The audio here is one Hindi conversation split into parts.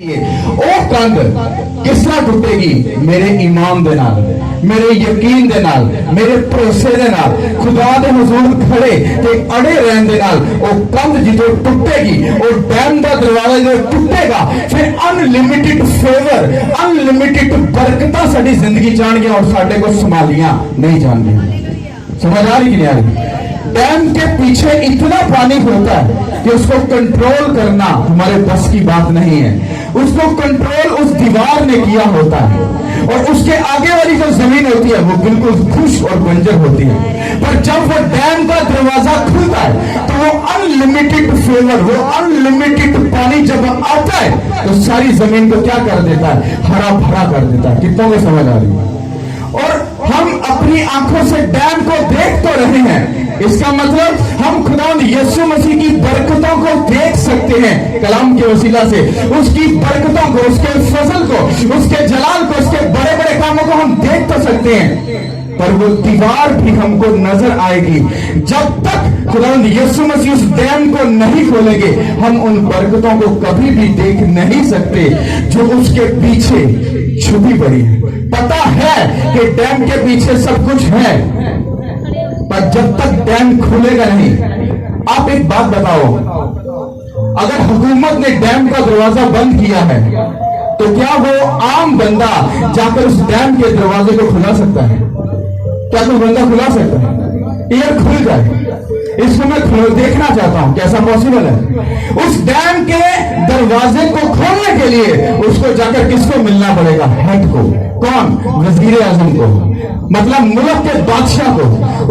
ਉਹ ਕੰਧ ਕਿਸ ਤਰ੍ਹਾਂ ਟੁੱਟੇਗੀ? ਮੇਰੇ ਈਮਾਨ ਦੇ ਨਾਲ, ਮੇਰੇ ਯਕੀਨ ਦੇ ਨਾਲ, ਮੇਰੇ ਭਰੋਸੇ ਦੇ ਨਾਲ, ਖੁਦਾ ਦੇ ਹਜ਼ੂਰ ਖੜੇ ਤੇ ਅੜੇ ਰਹਿਣ ਦੇ ਨਾਲ ਉਹ ਕੰਧ ਜਦੋਂ ਟੁੱਟੇਗੀ, ਉਹ ਡੈਮ ਦਾ ਦਰਵਾਜ਼ਾ ਜਦੋਂ ਟੁੱਟੇਗਾ, ਫਿਰ ਅਨਲਿਮਿਟਿਡ ਫੇਵਰ, ਅਨਲਿਮਿਟਿਡ ਬਰਕਤਾਂ ਸਾਡੀ ਜ਼ਿੰਦਗੀ ਜਾਣਗੀਆਂ और साढ़े को संभालियां नहीं जाएंगी। समझ आ रही कि नहीं आ रही? डैम के पीछे इतना पानी होता है कि उसको कंट्रोल करना हमारे बस की बात नहीं है। उसको कंट्रोल उस दीवार ने किया होता है और उसके आगे वाली जो जमीन होती है वो बिल्कुल खुश्क और बंजर होती है। पर जब वो डैम का दरवाजा खुलता है तो वो अनलिमिटेड फेवर, वो अनलिमिटेड पानी जब आता है तो सारी जमीन को क्या कर देता है? हरा भरा कर देता है। कितनों को समझ आ रही है? और हम अपनी आंखों से डैम को देख तो रहे हैं, इसका मतलब हम खुदावंद यीशु मसीह की बरकतों को देख सकते हैं कलाम के वसीला से, उसकी बरकतों को, उसके फजल को, उसके जलाल को, उसके बड़े बड़े कामों को हम देख तो सकते हैं, पर वो दीवार भी हमको नजर आएगी जब तक खुदावंद यीशु मसीह उस डैम को नहीं खोलेंगे। हम उन बरकतों को कभी भी देख नहीं सकते जो उसके पीछे छुपी पड़ी है। पता है कि डैम के पीछे सब कुछ है, पर जब तक डैम खुलेगा नहीं। आप एक बात बताओ, अगर हुकूमत ने डैम का दरवाजा बंद किया है तो क्या वो आम बंदा जाकर उस डैम के दरवाजे को खुला सकता है? क्या कोई बंदा खुला सकता है? एयर खुल जाए, इसको मैं देखना चाहता हूं कैसा पॉसिबल है। उस डैम के दरवाजे को खोलने के लिए उसको जाकर किसको मिलना पड़ेगा? हेड को। कौन? वजीर आजम को, मतलब मुल्क के बादशाह को।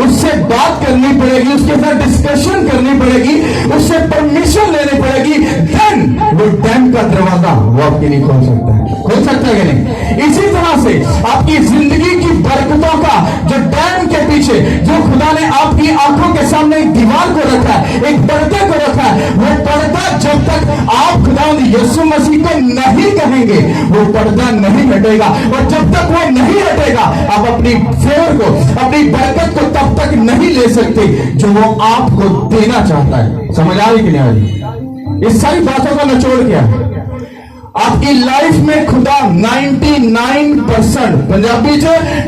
उससे बात करनी पड़ेगी, उसके साथ डिस्कशन करनी पड़ेगी, उससे परमिशन लेनी पड़ेगी, देन वो डैम का दरवाजा वो आपके लिए खोल सकता है। खोल सकता है कि नहीं? इसी तरह से आपकी जिंदगी की बरकतों का जो डैम के पीछे जो खुदा ने आपकी आंखों के सामने एक दीवार को रखा है, एक पर्दे को रखा है, वो पर्दा जब तक आप खुदावंद यीशु मसीह को नहीं कहेंगे वो पर्दा नहीं हटेगा। और जब तक वो नहीं हटेगा आप अपनी फेवर को, अपनी बरकत को तब तक नहीं ले सकते जो वो आपको देना चाहता है। समझ आ रही कि नहीं आ रही? इस सारी बातों का निचोड़ क्या है? आपकी लाइफ में खुदा 99% पंजाबी च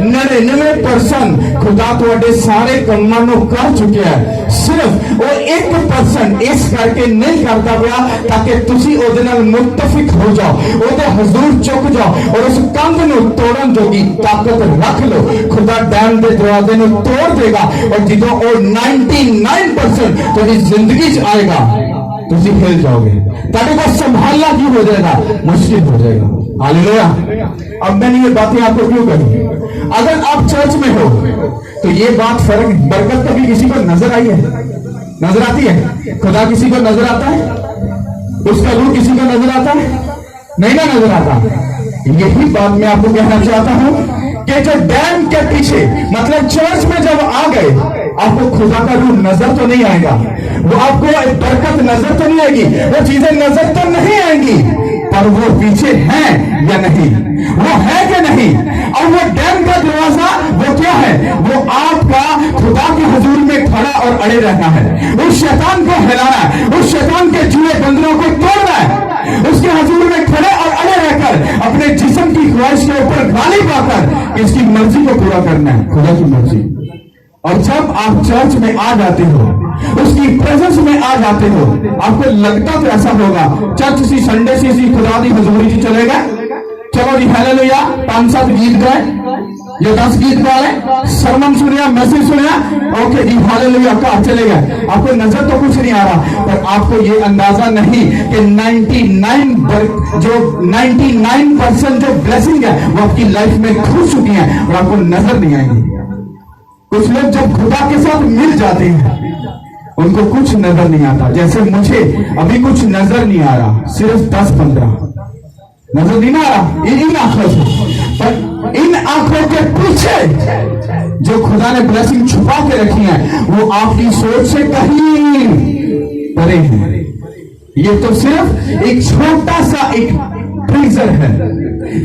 99% खुदा थोड़े सारे कामों को कर चुके हैं। सिर्फ वो 1% इस करके नहीं करता पाया ताकि तुसी ओदे नाल मुत्तफिक हो जाओ, ओदे हजूर झुक जाओ और उस कंध को तोड़न जोगी ताकत रख लो। खुदा डैम के दरवाजे को तोड़ देगा और जो वो 99% थोड़ी जिंदगी च आएगा तुसी हिल जाओगे, ताकि को संभालना क्यों हो जाएगा? मुश्किल हो जाएगा। हालेलुया। अब मैंने ये बातें आपको क्यों कही? अगर आप चर्च में हो तो ये बात फर्क, बरकत कभी किसी को नजर आई है? नजर आती है? खुदा किसी को नजर आता है? उसका रूह किसी को नजर आता है? नहीं ना नजर आता। यही बात मैं आपको कहना चाहता हूं कि जो डैम के पीछे, मतलब चर्च में जब आ गए, आपको खुदा का रूह नजर तो नहीं आएगा, वो आपको बरकत नजर तो नहीं आएगी, वो चीजें नजर तो नहीं आएंगी, पर वो पीछे है या नहीं? वो है कि नहीं? और वो डैम का दरवाजा वो क्या है? वो आपका खुदा के हजूर में खड़ा और अड़े रहना है, उस शैतान को हिलाना है, उस शैतान के जुए बंधनों को तोड़ना है, उसके हजूर में खड़े और अड़े रहकर अपने जिस्म की ख्वाहिश के ऊपर गाली पाकर इसकी मर्जी को पूरा करना है, खुदा की मर्जी। और जब आप चर्च में आ जाते हो, उसकी प्रेजेंस में आ जाते हो, आपको लगता तो ऐसा होगा चर्च सी संडे सी खुदा दी हजूरी सी चलेगा, चलो जी हालेलुया, 5-7 गीत गाए या 10 गीत गा रहे, सरमन सुनिया, मैसेज सुनिया, ओके जी हालेलुया, कहा चले गए। आपको नजर तो कुछ नहीं आ रहा, पर आपको ये अंदाजा नहीं कि 99% जो ब्लेसिंग है वो आपकी लाइफ में घुस चुकी है और आपको नजर नहीं आएंगी। कुछ लोग जब खुदा के साथ मिल जाते हैं उनको कुछ नजर नहीं आता, जैसे मुझे अभी कुछ नजर नहीं आ रहा, सिर्फ 10-15 नजर नहीं आ रहा इन आंखों से, पर इन आंखों के पीछे जो खुदा ने ब्लेसिंग छुपा के रखी है वो आपकी सोच से कहीं परे है। ये तो सिर्फ एक छोटा सा एक ट्रीजर है,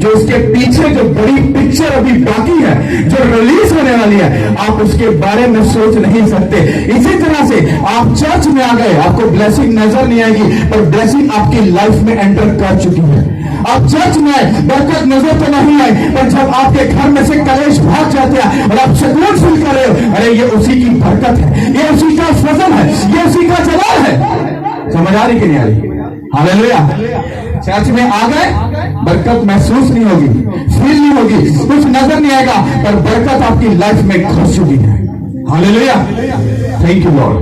जो उसके पीछे जो बड़ी पिक्चर अभी बाकी है, जो रिलीज होने वाली है, आप उसके बारे में सोच नहीं सकते। इसी तरह से आप चर्च में आ गए, आपको ब्लेसिंग नजर नहीं आएगी, पर ब्लेसिंग आपकी लाइफ में एंटर कर चुकी है। आप चर्च में आए, बरकत नजर तो नहीं आई, पर जब आपके घर में से कलेश भाग जाते हैं और आप सुकून फील कर रहे हो, अरे ये उसी की बरकत है, ये उसी का फजल है, ये उसी का जलाल है। समझ आ रही कि नहीं आ रही? हालेलुया। चर्च में आ गए, बरकत महसूस नहीं होगी, फील नहीं होगी, कुछ नजर नहीं आएगा, पर बरकत आपकी लाइफ में घुस चुकी है। Hallelujah, thank you lord.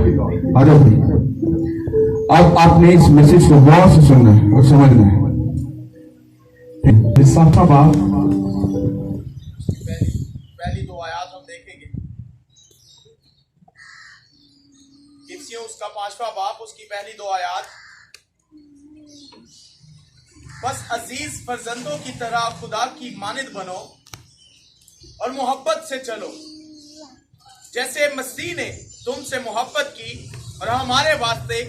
आ जाओ, अब आपने इस मैसेज को गौर से सुनना है और समझना है। साफा बात पहली दो आयात हम देखेंगे। इफ्सियों उसका 5वां बाप उसकी पहली दो आयात। बस अजीज फर्जंदों की तरह खुदा की मानिद बनो और मोहब्बत से चलो, जैसे मसीह ने तुमसे मोहब्बत की और हमारे वास्ते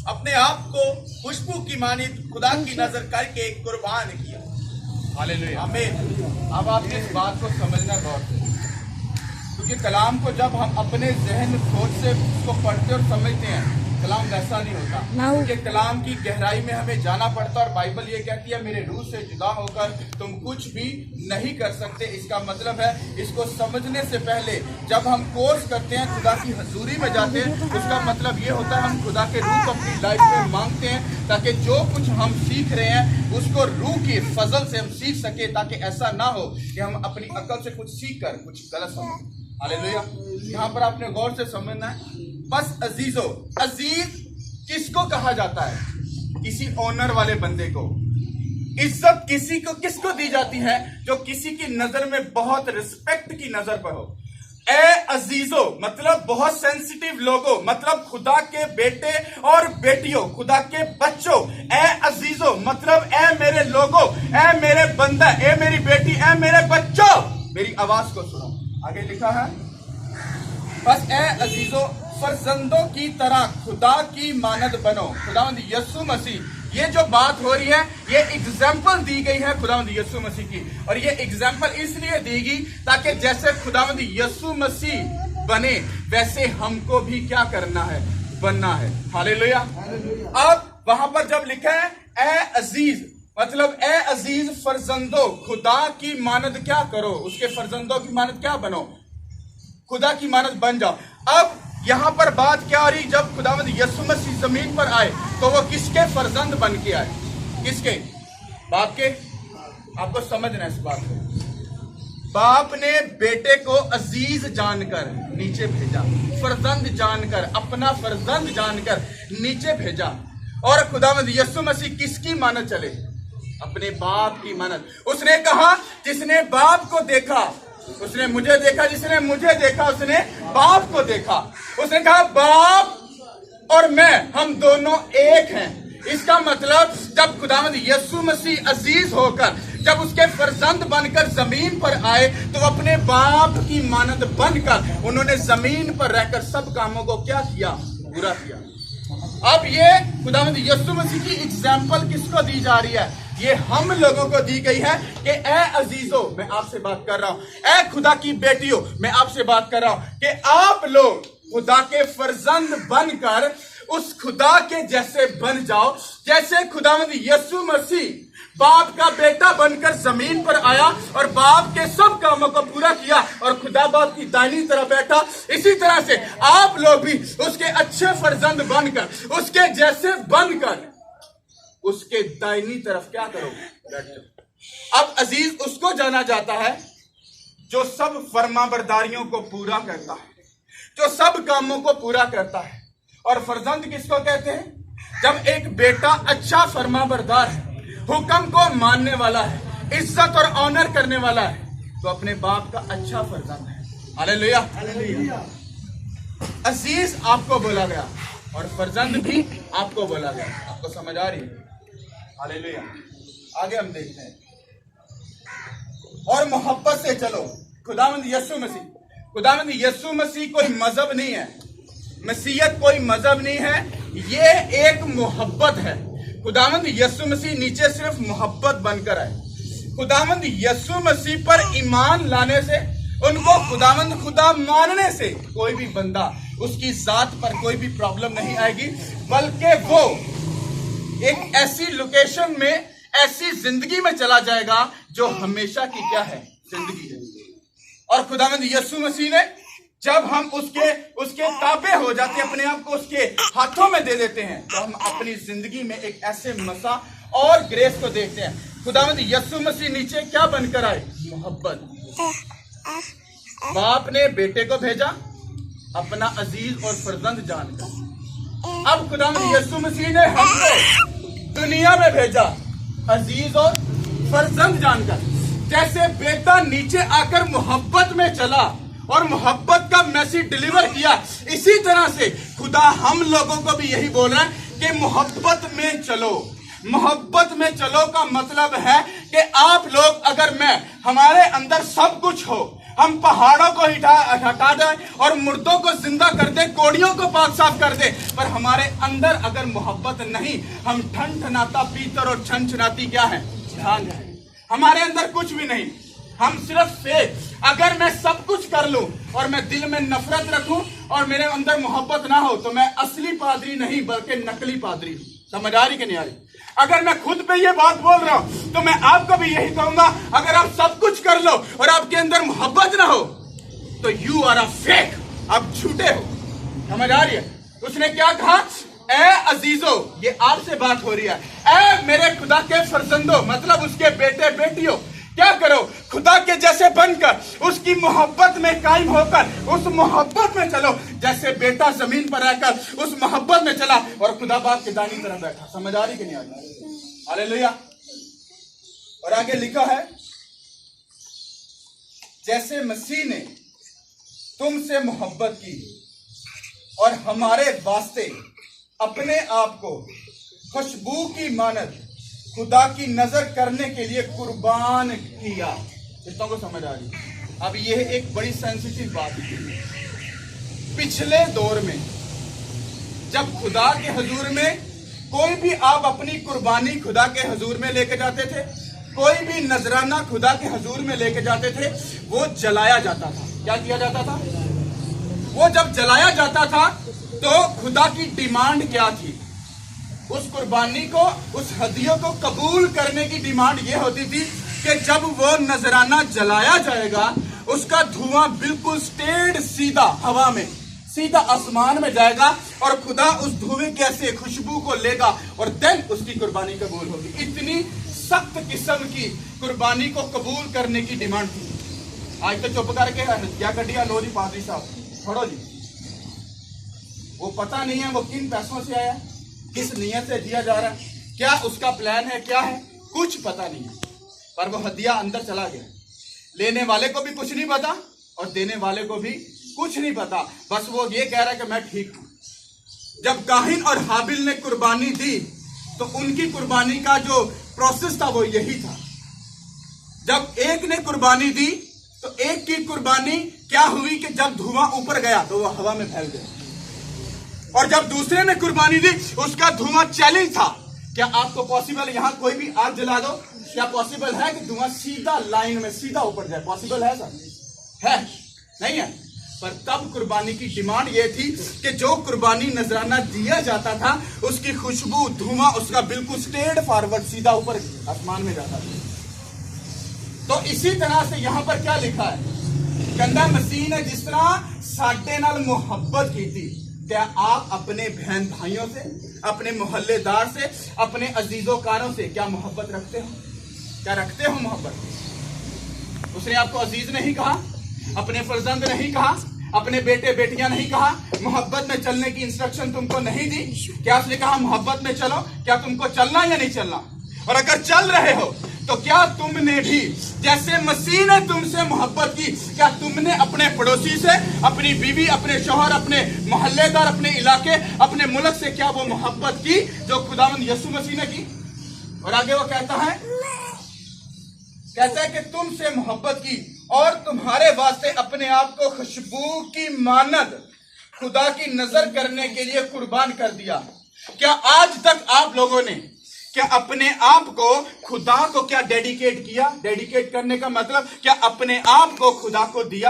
अपने आप को खुशबू की मानिद खुदा की नजर करके कुर्बान किया। हालेलुया, आमीन। अब आपने इस बात को समझना गौर से, क्योंकि कलाम को जब हम अपने जहन सोच से उसको पढ़ते और समझते हैं, कलाम वैसा नहीं होता, क्योंकि कलाम की गहराई में हमें जाना पड़ता है। और बाइबल ये कहती है मेरे रूह से जुदा होकर तुम कुछ भी नहीं कर सकते। इसका मतलब है, इसको समझने से पहले जब हम कोर्स करते हैं, खुदा की हजूरी में जाते हैं, उसका मतलब ये होता है हम खुदा के रूह को अपनी लाइफ में मांगते हैं, ताकि जो कुछ हम सीख रहे हैं उसको रूह की फजल से हम सीख सके, ताकि ऐसा ना हो कि हम अपनी अकल से कुछ सीख कर कुछ गलत समझें। हालेलुया। यहाँ पर आपने गौर से समझना है। बस अजीजो, अजीज किसको कहा जाता है? किसी ऑनर वाले बंदे को। इज्जत किसी को किसको दी जाती है? जो किसी की नजर में बहुत रिस्पेक्ट की नजर पर हो। ए अजीजो मतलब बहुत सेंसिटिव लोगों, मतलब खुदा के बेटे और बेटियों, खुदा के बच्चों। ए अजीजो मतलब ए मेरे लोगों, ए मेरे बंदा, ए मेरी बेटी, ए मेरे बच्चों, मेरी आवाज को सुनो। आगे लिखा है, बस ए अजीजो फर्जंदों की तरह खुदा की मानद बनो। खुदावंद यीशु मसीह, ये जो बात हो रही है, ये एग्जाम्पल दी गई है खुदावंद यीशु मसीह की। और ये एग्जाम्पल इसलिए दी गई ताकि जैसे खुदावंद यीशु मसीह बने, वैसे हमको भी क्या करना है? बनना है। हालेलुया। अब वहां पर जब लिखा है ए अजीज, मतलब ए अजीज फर्जंदो, खुदा की मानद क्या करो, उसके फर्जंदों की मानद क्या बनो, खुदा की मानद बन जाओ। अब यहां पर बात क्या हो रही? जब खुदावंद यीशु मसीह जमीन पर आए तो वो किसके फर्जंद बन के आए? किसके? बाप के। आपको समझना है इस बात को। बाप ने बेटे को अजीज जानकर नीचे भेजा, फर्जंद जानकर, अपना फर्जंद जानकर नीचे भेजा। और खुदावंद यीशु मसीह किसकी मानद चले? अपने बाप की मानद। उसने कहा जिसने बाप को देखा उसने मुझे देखा, जिसने मुझे देखा उसने बाप को देखा। उसने कहा बाप और मैं, हम दोनों एक हैं। इसका मतलब जब खुदावंद यीशु मसीह अजीज होकर जब उसके फर्जंद बनकर जमीन पर आए, तो अपने बाप की मानद बनकर उन्होंने जमीन पर रहकर सब कामों को क्या किया? पूरा किया। अब ये खुदावंद यीशु मसीह की एग्जाम्पल किसको दी जा रही है? ये हम लोगों को दी गई है कि ए अजीजों, मैं आपसे बात कर रहा हूं, ए खुदा की बेटियों, मैं आपसे बात कर रहा हूं कि आप लोग खुदा के फर्जंद बनकर उस खुदा के जैसे बन जाओ, जैसे खुदावंद यीशु मसीह बाप का बेटा बनकर जमीन पर आया और बाप के सब कामों को पूरा किया और खुदा बाप की दाहिनी तरफ बैठा। इसी तरह से आप लोग भी उसके अच्छे फर्जंद बनकर, उसके जैसे बनकर उसके दाहिनी तरफ क्या करो? बैठ जाओ। अब अजीज उसको जाना जाता है जो सब फरमाबरदारियों को पूरा करता है, जो सब कामों को पूरा करता है। और फर्जंद किसको कहते हैं? जब एक बेटा अच्छा फरमाबरदार है, हुक्म को मानने वाला है, इज्जत और ऑनर करने वाला है, तो अपने बाप का अच्छा फर्जंद है। हालेलुया। अजीज आपको बोला गया और फर्जंद भी आपको बोला गया। आपको समझ आ रही है? हालेलुया। आगे हम देखते हैं। और मोहब्बत से चलो। खुदावंद यीशु मसीह, खुदावंद यीशु मसीह कोई मजहब नहीं है, मसीहत कोई मजहब नहीं है, ये एक मोहब्बत है। खुदावंद यीशु मसीह नीचे सिर्फ मोहब्बत बनकर आए। खुदावंद यीशु मसीह पर ईमान लाने से, उनको खुदावंद खुदा मानने से कोई भी बंदा, उसकी जात पर कोई भी प्रॉब्लम नहीं आएगी, बल्कि वो एक ऐसी लोकेशन में, ऐसी जिंदगी में चला जाएगा जो हमेशा की क्या है, जिंदगी है। और खुदावंद यीशु मसीह ने, जब हम उसके ताबे हो जाते हैं, अपने आप को उसके हाथों में दे देते हैं, तो हम अपनी जिंदगी में एक ऐसे मसा और ग्रेस को देखते हैं। खुदावंद यीशु मसीह नीचे क्या बनकर आए, मोहब्बत। बाप ने बेटे को भेजा अपना अजीज और फर्जंद जानकर। अब खुदावंद यीशु मसीह ने हमको दुनिया में भेजा अजीज और फर्जंद जानकर। जैसे बेटा नीचे आकर मोहब्बत में चला और मोहब्बत का मैसेज डिलीवर किया, इसी तरह से खुदा हम लोगों को भी यही बोल रहा है कि मोहब्बत में चलो। मोहब्बत में चलो का मतलब है कि आप लोग, अगर मैं, हमारे अंदर सब कुछ हो, हम पहाड़ों को हटा दें और मुर्दों को जिंदा कर दें, कोड़ियों को पाक साफ कर दें, पर हमारे अंदर अगर मोहब्बत नहीं, हम ठनठनाता पीतर और छनछनाती क्या है, झांझ है। हमारे अंदर कुछ भी नहीं, हम सिर्फ फेक। अगर मैं सब कुछ कर लूं और मैं दिल में नफरत रखूं और मेरे अंदर मोहब्बत ना हो, तो मैं असली पादरी नहीं बल्कि नकली पादरी हूं। समझ आ रही कि नहीं आ रही? अगर मैं खुद पे ये बात बोल रहा हूं तो मैं आपको भी यही कहूंगा, अगर आप सब कुछ कर लो और आपके अंदर मोहब्बत ना हो तो यू आर अ फेक, आप झूठे हो। समझ आ रही है? उसने क्या कहा, ए अजीजो, ये आपसे बात हो रही है, ए मेरे खुदा के फर्जंदो, मतलब उसके बेटे बेटियों, क्या करो, खुदा के जैसे बनकर, उसकी मोहब्बत में कायम होकर, उस मोहब्बत में चलो। जैसे बेटा जमीन पर रहकर उस मोहब्बत में चला और खुदा बाप के दाहिनी तरफ बैठा। समझ आ रही कि नहीं आ रही? हालेलुया। और आगे लिखा है, जैसे मसीह ने तुमसे मोहब्बत की और हमारे वास्ते अपने आप को खुशबू की मानद खुदा की नजर करने के लिए कुर्बान किया। कितनों को समझ आ रही? अब यह एक बड़ी सेंसिटिव बात है। पिछले दौर में जब खुदा के हुजूर में कोई भी आप अपनी कुर्बानी खुदा के हुजूर में लेके जाते थे, कोई भी नजराना खुदा के हुजूर में लेके जाते थे, वो जलाया जाता था। क्या किया जाता था? वो जब जलाया जाता था तो खुदा की डिमांड क्या थी? उस कुर्बानी को, उस हदियों को कबूल करने की डिमांड यह होती थी कि जब वो नजराना जलाया जाएगा, उसका धुआं बिल्कुल स्ट्रेट सीधा हवा में, सीधा आसमान में जाएगा और खुदा उस धुएं के ऐसे खुशबू को लेगा और देन उसकी कुर्बानी कबूल होगी। इतनी सख्त किस्म की कुर्बानी को कबूल करने की डिमांड थी। आज तो चुप करके क्या कटिया, लो जी पादरी साहब, छोड़ो जी। वो पता नहीं है वो किन पैसों से आया, किस नियत से दिया जा रहा है, क्या उसका प्लान है, क्या है, कुछ पता नहीं है, पर वो हदिया अंदर चला गया। लेने वाले को भी कुछ नहीं पता और देने वाले को भी कुछ नहीं पता, बस वो ये कह रहा है कि मैं ठीक हूं। जब काहिन और हाबिल ने कुर्बानी दी तो उनकी कुर्बानी का जो प्रोसेस था वो यही था। जब एक ने कुर्बानी दी तो एक की कुर्बानी क्या हुई कि जब धुआं ऊपर गया तो वो हवा में फैल गया, और जब दूसरे ने कुर्बानी दी उसका धुआं चैलेंज था। क्या आपको पॉसिबल, यहां कोई भी आग जला दो, क्या पॉसिबल है कि धुआं सीधा लाइन में सीधा ऊपर जाए? पॉसिबल है सर? है नहीं है? पर तब कुर्बानी की डिमांड ये थी कि जो कुर्बानी नजराना दिया जाता था, उसकी खुशबू, धुआं उसका बिल्कुल स्ट्रेट फॉरवर्ड सीधा ऊपर आसमान में जाता था। तो इसी तरह से यहां पर क्या लिखा है, कहंदा मसीह ने जिस तरह साडे नाल मोहब्बत की थी, क्या आप अपने बहन भाइयों से, अपने मोहल्लेदार से, अपने अजीजोकारों से क्या मोहब्बत रखते हो? क्या रखते हो मोहब्बत? उसने आपको अजीज नहीं कहा, अपने फर्जंद नहीं कहा, अपने बेटे बेटियां नहीं कहा, मोहब्बत में चलने की इंस्ट्रक्शन तुमको नहीं दी। क्या उसने कहा मोहब्बत में चलो? क्या तुमको चलना या नहीं चलना? और अगर चल रहे हो तो क्या तुमने भी, जैसे मसीह ने तुमसे मोहब्बत की, क्या तुमने अपने पड़ोसी से, अपनी बीवी, अपने शौहर, अपने मोहल्लेदार, अपने इलाके, अपने मुल्क से क्या वो मोहब्बत की जो खुदावंद यीशु मसीह ने की? और आगे वो कहता है कि तुमसे मोहब्बत की और तुम्हारे वास्ते अपने आप को खुशबू की मानद खुदा की नजर करने के लिए कुर्बान कर दिया। क्या आज तक आप लोगों ने क्या अपने आप को खुदा को क्या डेडिकेट किया? डेडिकेट करने का मतलब क्या अपने आप को खुदा को दिया?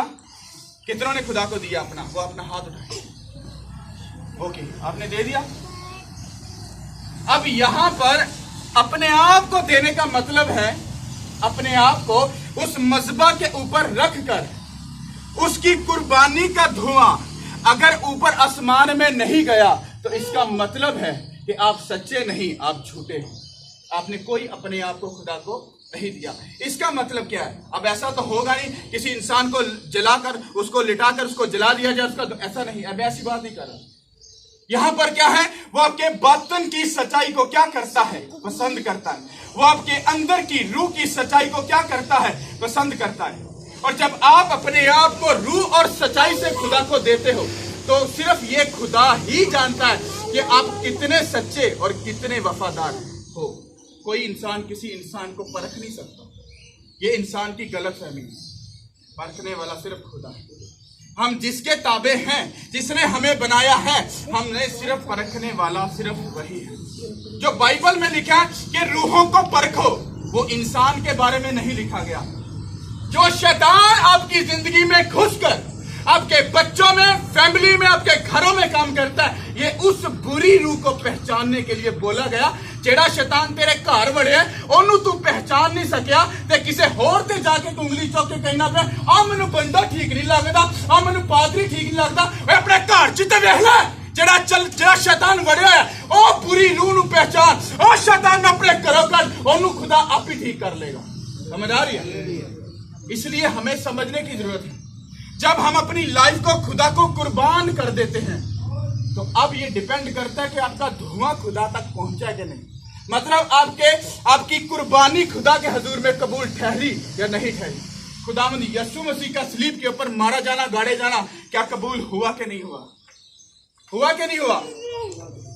कितनों ने खुदा को दिया अपना? वो अपना हाथ उठाए। ओके, आपने दे दिया। अब यहां पर अपने आप को देने का मतलब है अपने आप को उस मज़बा के ऊपर रखकर उसकी कुर्बानी का धुआं अगर ऊपर आसमान में नहीं गया तो इसका मतलब है कि आप सच्चे नहीं, आप झूठे हैं। आपने कोई अपने आप को खुदा को नहीं दिया। इसका मतलब क्या है? अब ऐसा तो होगा नहीं किसी इंसान को जलाकर उसको लिटाकर उसको जला दिया जाए, उसका ऐसा नहीं। अब ऐसी बात नहीं कर रहा। यहां पर क्या है? वो आपके बातन की सच्चाई को क्या करता है? पसंद करता है। वो आपके अंदर की रूह की सच्चाई को क्या करता है? पसंद करता है। और जब आप अपने आप को रूह और सच्चाई से खुदा को देते हो तो सिर्फ ये खुदा ही जानता है कि आप कितने सच्चे और कितने वफादार हो। कोई इंसान किसी इंसान को परख नहीं सकता। ये इंसान की गलतफहमी है। परखने वाला सिर्फ खुदा है। हम जिसके ताबे हैं, जिसने हमें बनाया है, हमने सिर्फ परखने वाला सिर्फ वही है। जो बाइबल में लिखा है कि रूहों को परखो, वो इंसान के बारे में नहीं लिखा गया। जो शैतान आपकी जिंदगी में घुसकर आपके बच्चों में, फैमिली में, आपके घरों में काम करता है, ये उस बुरी रूह को पहचानने के लिए बोला गया। जेड़ा शैतान तेरे घर वड़े ओनू तू पहचान नहीं सकिया ते किसे होर ते जाके तू उंगली चुक के कहना पे आ मैनू बंदा ठीक नहीं लगता, आ मैनू पादरी ठीक नहीं लगता। अपने घर च ते वेख ले जेड़ा शैतान वड़िया है, ओ बुरी रूह नू पहचान, ओ शैतान अपने घरों कर, ओनू खुदा आप ही ठीक कर लेगा। समझ आ रही है? इसलिए हमें समझने की जरूरत है। जब हम अपनी लाइफ को खुदा को कुर्बान कर देते हैं तो अब ये डिपेंड करता है कि आपका धुआं खुदा तक पहुंचा कि नहीं। मतलब आपकी कुर्बानी खुदा के हजूर में कबूल ठहरी या नहीं ठहरी। खुदावंद यीशु मसीह का सलीब के ऊपर मारा जाना, गाड़े जाना क्या कबूल हुआ कि नहीं हुआ? हुआ कि नहीं हुआ?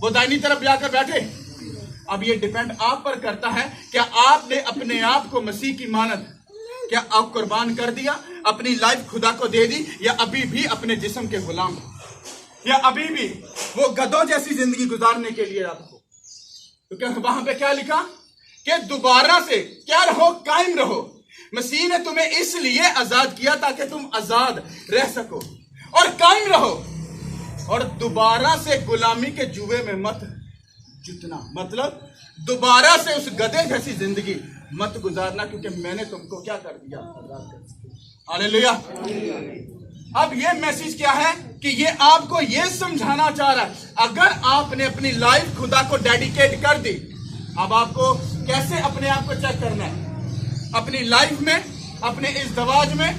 वो दाहिनी तरफ जाकर बैठे। अब ये डिपेंड आप पर करता है, क्या आपने अपने आप को मसीह की मानद क्या आप कुर्बान कर दिया, अपनी लाइफ खुदा को दे दी, या अभी भी अपने जिस्म के गुलाम, या अभी भी वो गधों जैसी जिंदगी गुजारने के लिए आपको? तो क्या वहां पे क्या लिखा कि दोबारा से क्या रहो, कायम रहो। मसीह ने तुम्हें इसलिए आजाद किया ताकि तुम आजाद रह सको और कायम रहो, और दोबारा से गुलामी के जुए में मत जुतना। मतलब दोबारा से उस गधे जैसी जिंदगी मत गुजारना, क्योंकि मैंने तुमको क्या कर दिया? हालेलुया। अब ये मैसेज क्या है कि ये आपको ये समझाना चाह रहा है, अगर आपने अपनी लाइफ खुदा को डेडिकेट कर दी, अब आपको कैसे अपने आप को चेक करना है? अपनी लाइफ में, अपने इज़्दवाज में,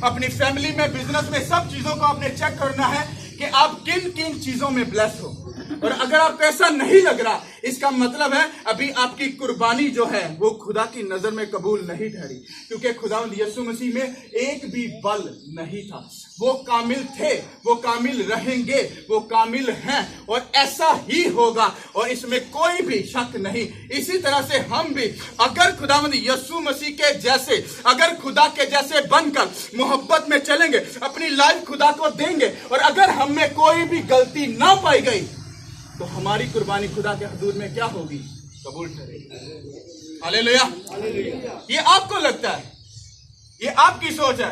अपनी फैमिली में, बिजनेस में, सब चीजों को आपने चेक करना है कि आप किन किन चीजों में ब्लेस हो। और अगर आपको ऐसा नहीं लग रहा, इसका मतलब है अभी आपकी कुर्बानी जो है वो खुदा की नजर में कबूल नहीं ठहरी, क्योंकि खुदावंद यीशु मसीह में एक भी बल नहीं था। वो कामिल थे, वो कामिल रहेंगे, वो कामिल हैं, और ऐसा ही होगा, और इसमें कोई भी शक नहीं। इसी तरह से हम भी अगर खुदावंद यीशु मसीह के जैसे, अगर खुदा के जैसे बनकर मोहब्बत में चलेंगे, अपनी लाइफ खुदा को देंगे, और अगर हम में कोई भी गलती ना पाई गई तो हमारी कुर्बानी खुदा के हजूर में क्या होगी? कबूल ठहरेगी। हालेलुया। ये आपको लगता है, ये आपकी सोच है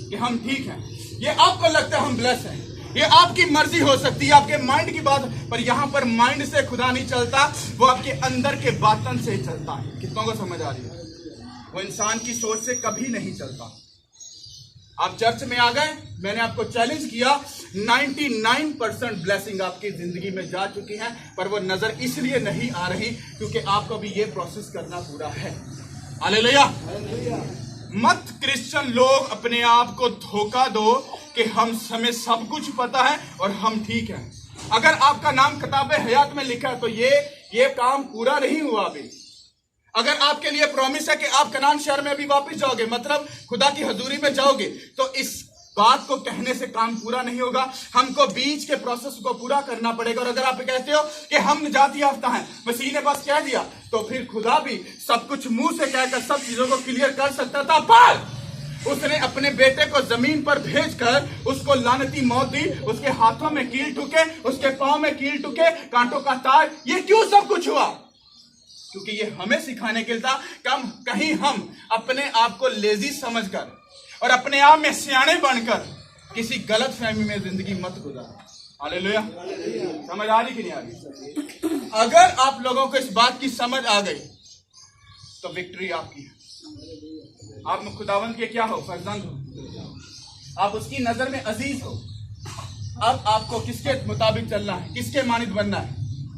कि हम ठीक हैं, ये आपको लगता है हम ब्लेस हैं, ये आपकी मर्जी हो सकती है, आपके माइंड की बात, पर यहां पर माइंड से खुदा नहीं चलता, वो आपके अंदर के बातन से चलता है। कितनों को समझ आ रही है? वो इंसान की सोच से कभी नहीं चलता। आप चर्च में आ गए, मैंने आपको चैलेंज किया, 99% ब्लेसिंग आपकी जिंदगी में जा चुकी है, पर वो नजर इसलिए नहीं आ रही क्योंकि आपको भी ये प्रोसेस करना पूरा है। हालेलुया। मत क्रिश्चियन लोग अपने आप को धोखा दो कि हमें सब कुछ पता है और हम ठीक हैं। अगर आपका नाम किताबे हयात में लिखा है तो ये काम पूरा नहीं हुआ अभी। अगर आपके लिए प्रॉमिस है कि आप कनान शहर में भी वापस जाओगे, मतलब खुदा की हजूरी में जाओगे, तो इस बात को कहने से काम पूरा नहीं होगा। हमको बीच के प्रोसेस को पूरा करना पड़ेगा। और अगर आप कहते हो कि हम निजात याफ्ता हैं, मसीह ने बस कह दिया, तो फिर खुदा भी सब कुछ मुंह से कहकर सब चीजों को क्लियर कर सकता था, पर उसने अपने बेटे को जमीन पर भेजकर उसको लानती मौत दी। उसके हाथों में कील ठुके, उसके पांव में कील ठुके, कांटों का तार। ये क्यों सब कुछ हुआ? क्योंकि ये हमें सिखाने के लिए था कहीं हम अपने आप को लेजी समझकर और अपने आप में सियाने बनकर किसी गलत फहमी में जिंदगी मत गुजारें। हालेलुया। समझ आ रही कि नहीं आ रही? अगर आप लोगों को इस बात की समझ आ गई तो विक्ट्री आपकी है। आप खुदावंद के क्या हो? फर्जंद हो। आप उसकी नजर में अजीज हो। अब आपको किसके मुताबिक चलना है? किसके मानिद बनना है?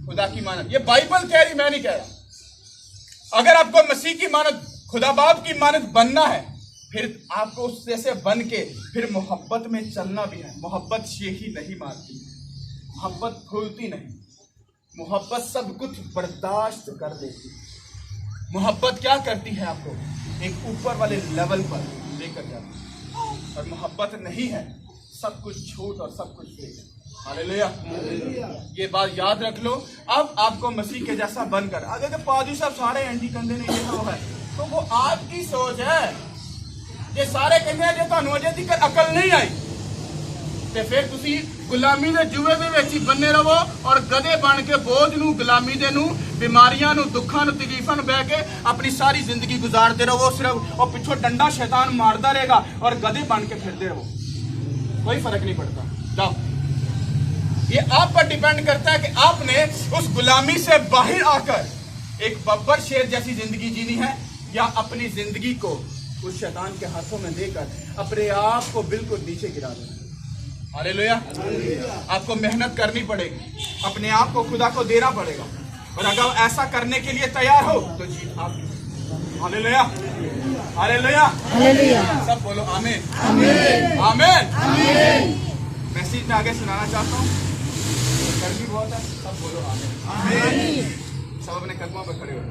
खुदा की मानद। ये बाइबल कह रही, मैं नहीं कह रहा। अगर आपको मसीह की मानद, खुदा बाप की मानद बनना है, फिर आपको उस जैसे बन के फिर मोहब्बत में चलना भी है। मोहब्बत यही नहीं मारती, मोहब्बत भूलती नहीं, मोहब्बत सब कुछ बर्दाश्त कर लेती। मोहब्बत क्या करती है? आपको एक ऊपर वाले लेवल पर लेकर जाती है। और मोहब्बत नहीं है सब कुछ झूठ और सब कुछ फेक है। हालेलुया। ये बात याद रख लो। अब आपको मसीह के जैसा बनकर, अगर के पादरी साहब सारे एंटी कंधे ने ये है तो वो आपकी सोच है। ये सारे कहते जो ਤੁਹਾਨੂੰ ਅਜੇ ਤੱਕ अकल नहीं आई ਤੇ ਫਿਰ ਤੁਸੀਂ ਗੁਲਾਮੀ ਦੇ ਜੂਏ ਦੇ ਵਿੱਚ ਹੀ ਬੰਨੇ ਰਹੋ ਔਰ ਗਧੇ ਬਣ ਕੇ ਬੋਝ ਨੂੰ, ਗੁਲਾਮੀ ਦੇ ਨੂੰ, ਬਿਮਾਰੀਆਂ ਨੂੰ, ਦੁੱਖਾਂ ਨੂੰ, ਤਕਲੀਫਾਂ ਨੂੰ ਬਹਿ ਕੇ ਆਪਣੀ ਸਾਰੀ ਜ਼ਿੰਦਗੀ ਗੁਜ਼ਾਰਦੇ ਰਹੋ। सिर्फ और पिछों डंडा शैतान मारता रहेगा और गधे बन के फिरते रहो, कोई फर्क नहीं पड़ता। जाओ। ये आप पर डिपेंड करता है कि आपने उस गुलामी से बाहर आकर एक बब्बर शेर जैसी जिंदगी जीनी है या अपनी जिंदगी को उस शैतान के हाथों में देकर अपने आप को बिल्कुल नीचे गिरा देना। हालेलुया। आपको मेहनत करनी पड़ेगी, अपने आप को खुदा को देना पड़ेगा और अगर ऐसा करने के लिए तैयार हो तो जीत आपकी। हालेलुया। हालेलुया। हालेलुया। सब बोलो आमीन। आमीन। आमीन। मैसेज में आगे सुनाना चाहता हूँ, गर्मी बहुत है, सब बोलो आमीन। आमीन। सब अपने कदमों पर खड़े हो।